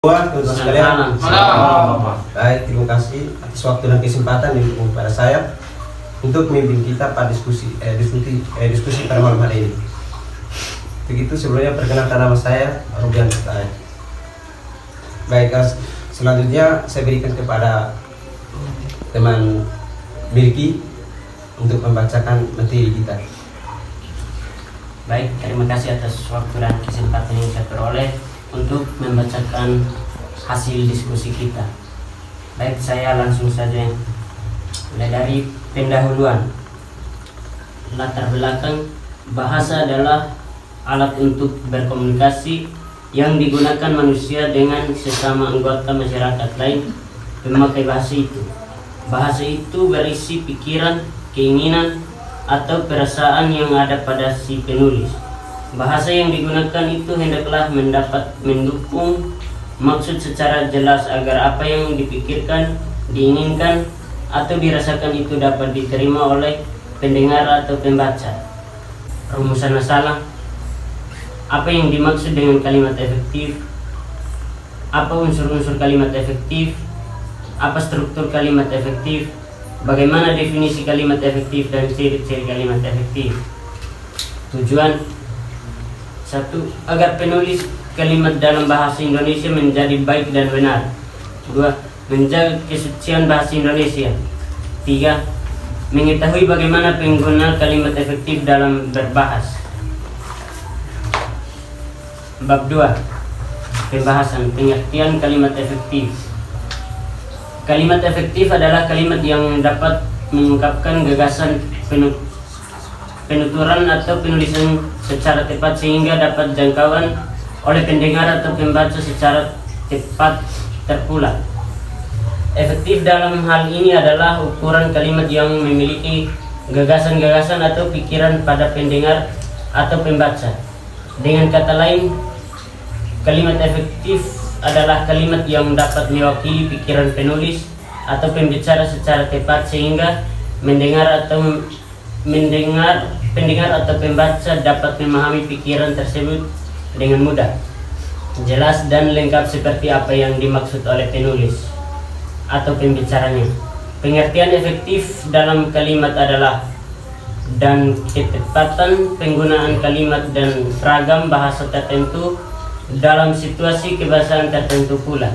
Teman-teman sekalian, baik, terima kasih atas waktu dan kesempatan yang diberikan pada saya untuk memimpin kita pada diskusi pada malam hari ini. Begitu sebelumnya perkenalkan nama saya Rubian Sutai. Baik, selanjutnya saya berikan kepada teman Bilki untuk membacakan materi kita. Baik, terima kasih atas waktu dan kesempatan yang saya peroleh untuk membacakan hasil diskusi kita. Baik, saya langsung saja mulai dari pendahuluan. Latar belakang: bahasa adalah alat untuk berkomunikasi yang digunakan manusia dengan sesama anggota masyarakat lain memakai bahasa itu. Bahasa itu berisi pikiran, keinginan, atau perasaan yang ada pada si penulis. Bahasa yang digunakan itu hendaklah mendapat mendukung maksud secara jelas agar apa yang dipikirkan, diinginkan, atau dirasakan itu dapat diterima oleh pendengar atau pembaca. Rumusan masalah: apa yang dimaksud dengan kalimat efektif? Apa unsur-unsur kalimat efektif? Apa struktur kalimat efektif? Bagaimana definisi kalimat efektif dan ciri-ciri kalimat efektif? Tujuan: 1. Agar penulis kalimat dalam bahasa Indonesia menjadi baik dan benar. 2. Menjaga kesucian bahasa Indonesia. 3. Mengetahui bagaimana pengguna kalimat efektif dalam berbahas. Bab 2. Pembahasan pengertian kalimat efektif. Kalimat efektif adalah kalimat yang dapat mengungkapkan gagasan penuturan atau penulisan secara tepat sehingga dapat jangkauan oleh pendengar atau pembaca secara tepat terpula. Efektif dalam hal ini adalah ukuran kalimat yang memiliki gagasan-gagasan atau pikiran pada pendengar atau pembaca. Dengan kata lain, kalimat efektif adalah kalimat yang dapat mewakili pikiran penulis atau pembicara secara tepat sehingga pendengar atau pembaca dapat memahami pikiran tersebut dengan mudah, jelas dan lengkap seperti apa yang dimaksud oleh penulis atau pembicaranya. Pengertian efektif dalam kalimat adalah dan ketepatan penggunaan kalimat dan ragam bahasa tertentu dalam situasi kebahasaan tertentu pula.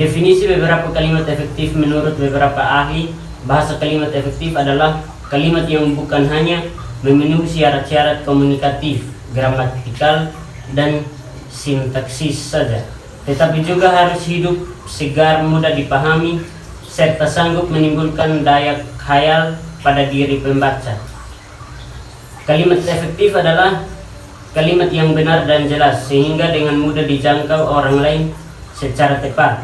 Definisi beberapa kalimat efektif menurut beberapa ahli bahasa. Kalimat efektif adalah kalimat yang bukan hanya memenuhi syarat-syarat komunikatif, gramatikal, dan sintaksis saja, tetapi juga harus hidup, segar, mudah dipahami, serta sanggup menimbulkan daya khayal pada diri pembaca. Kalimat efektif adalah kalimat yang benar dan jelas sehingga dengan mudah dijangkau orang lain secara tepat.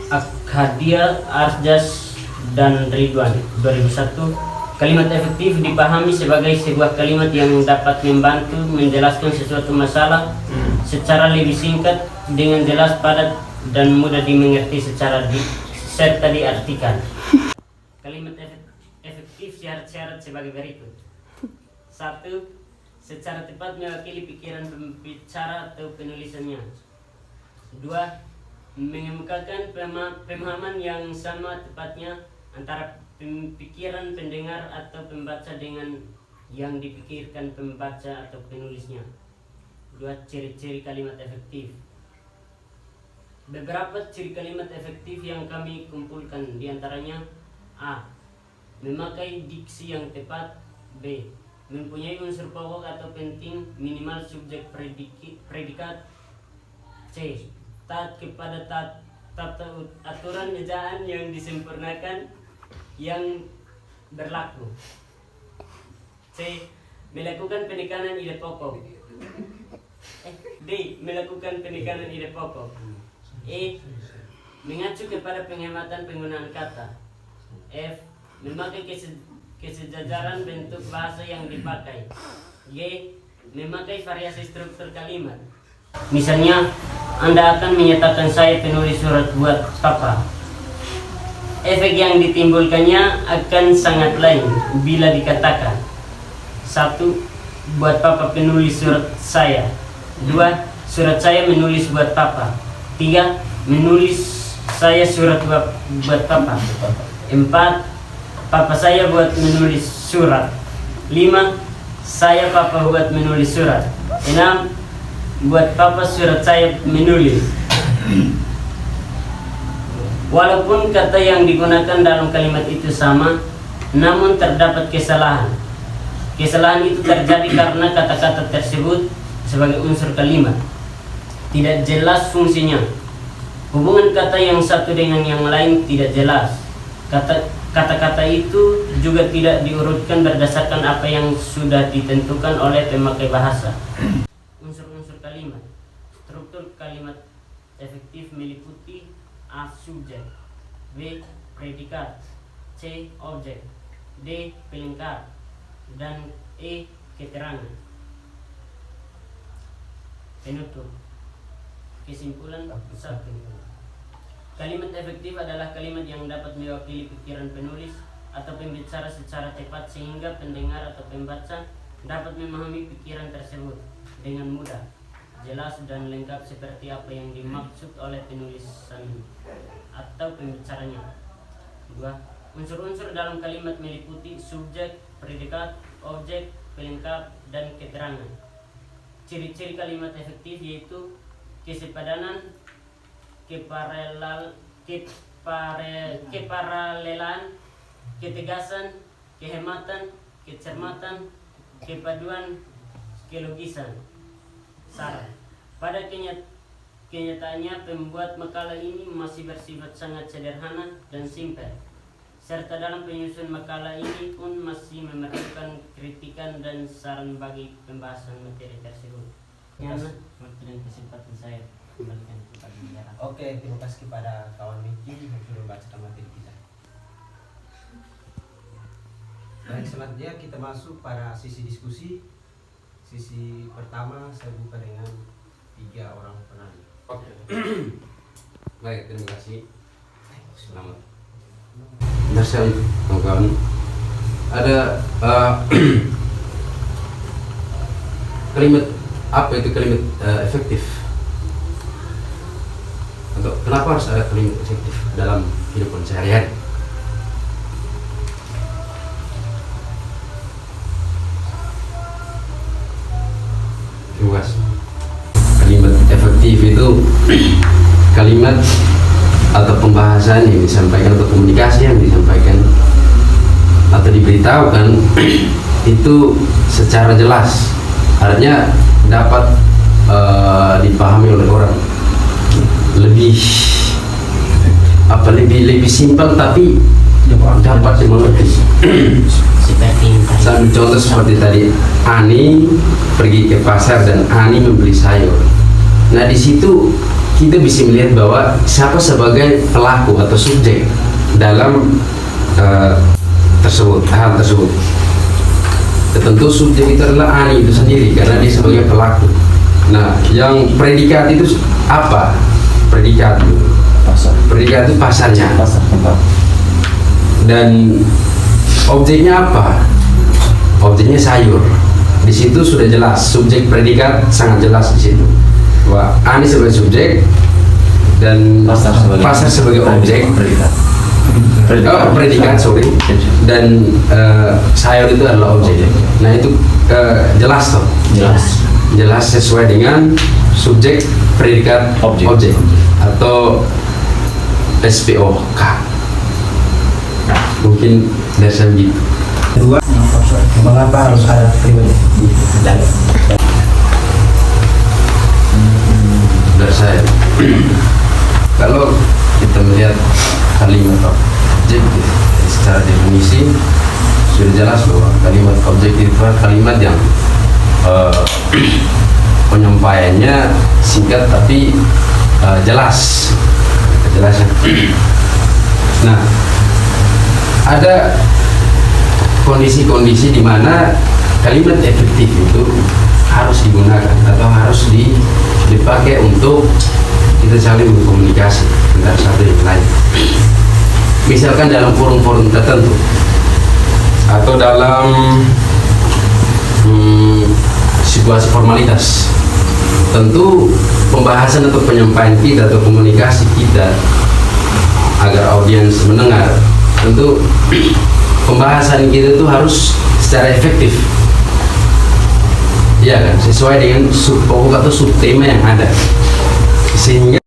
Akhadia, Arjas, dan Ridwan 2001. Kalimat efektif dipahami sebagai sebuah kalimat yang dapat membantu menjelaskan sesuatu masalah secara lebih singkat, dengan jelas, padat, dan mudah dimengerti serta diartikan. Kalimat efektif syarat-syarat sebagai berikut. 1. Secara tepat mewakili pikiran pembicara atau penulisannya. 2. Mengemukakan pemahaman yang sama tepatnya antara pikiran pendengar atau pembaca dengan yang dipikirkan pembaca atau penulisnya. 2. Ciri-ciri kalimat efektif. Beberapa ciri kalimat efektif yang kami kumpulkan diantaranya: A. Memakai diksi yang tepat. B. Mempunyai unsur pokok atau penting minimal subjek predikat. C. Taat kepada tata aturan ejaan yang disempurnakan yang berlaku. C. Melakukan penekanan ide pokok. D. Melakukan penekanan ide pokok. E. Mengacu kepada penghematan penggunaan kata. F. Memakai kesejajaran bentuk bahasa yang dipakai. G. Memakai variasi struktur kalimat. Misalnya, Anda akan menyatakan saya penulis surat buat Papa. Efek yang ditimbulkannya akan sangat lain bila dikatakan: 1. Buat Papa penulis surat saya. 2. surat saya menulis buat papa. 3. Menulis saya surat buat papa. 4. Papa saya buat menulis surat. 5. Saya papa buat menulis surat. 6. Buat papa surat saya menulis. Walaupun kata yang digunakan dalam kalimat itu sama, namun terdapat kesalahan. Kesalahan itu terjadi karena kata-kata tersebut sebagai unsur kalimat tidak jelas fungsinya. Hubungan kata yang satu dengan yang lain tidak jelas. Kata-kata itu juga tidak diurutkan berdasarkan apa yang sudah ditentukan oleh pemakai bahasa. Unsur-unsur kalimat. Struktur kalimat efektif meliputi A. Subjek, B. Predikat, C. Objek, D. Pelengkap, dan E. Keterangan. Penutup. Kesimpulan 1. Kalimat efektif adalah kalimat yang dapat mewakili pikiran penulis atau pembicara secara tepat sehingga pendengar atau pembaca dapat memahami pikiran tersebut dengan mudah, jelas dan lengkap seperti apa yang dimaksud oleh penulisan atau pembicaranya. 2. Unsur-unsur dalam kalimat meliputi subjek, predikat, objek, pelengkap, dan keterangan. Ciri-ciri kalimat efektif yaitu kesepadanan, keparalelan, ketegasan, kehematan, kecermatan, kepaduan, kelogisan. Saran. Pada kenyataannya pembuat makalah ini masih bersifat sangat sederhana dan simpel, serta dalam penyusun makalah ini pun masih memerlukan kritikan dan saran bagi pembahasan materi tersebut. Waktu dan kesempatan saya kembalikan kepada bicara. Oke, terima kasih kepada kawan Miki yang sudah membacakan materi kita. Baik, selanjutnya kita masuk pada sisi diskusi. Sisi pertama saya buka dengan 3 orang penanya. Oke. Baik, terima kasih. Selamat. Dasar kawan-kawan. Ada kalimat apa itu kalimat efektif? Atau kenapa harus ada kalimat efektif dalam kehidupan sehari-hari? Kalimat efektif itu kalimat atau pembahasan yang disampaikan atau komunikasi yang disampaikan atau diberitahukan itu secara jelas, artinya dapat dipahami oleh orang, lebih simpel tapi dapat dimengerti. Sambil contoh seperti tadi, Ani pergi ke pasar dan Ani membeli sayur. Nah, di situ kita bisa melihat bahwa siapa sebagai pelaku atau subjek dalam hal tersebut. Tentu subjek itu adalah Ani itu sendiri karena dia sebagai pelaku. Nah, yang predikat itu apa? Predikat itu pasarnya. Dan objeknya apa? Objeknya sayur. Di situ sudah jelas, subjek predikat sangat jelas di situ. Bahwa Ani sebagai subjek dan pasar sebagai objek. Predikat, dan sayur itu adalah objek. Nah, itu jelas toh? Jelas sesuai dengan subjek, predikat, objek atau SPOK. Mungkin dari saya begitu. Kedua, mengapa harus ada kalimat di dalam? Dari saya, kalau kita melihat kalimat objektif secara definisi sudah jelas bahwa kalimat objektif itu kalimat yang penyampaiannya singkat tapi jelas, kejelasan. Nah, ada kondisi-kondisi di mana kalimat efektif itu harus digunakan atau harus dipakai untuk kita saling berkomunikasi antara satu yang lain. Misalkan dalam forum-forum tertentu atau dalam situasi formalitas. tentu pembahasan atau penyampaian kita atau komunikasi kita agar audiens mendengar, tentu pembahasan kita itu harus secara efektif, ya kan, sesuai dengan pokok atau subtema yang ada, sehingga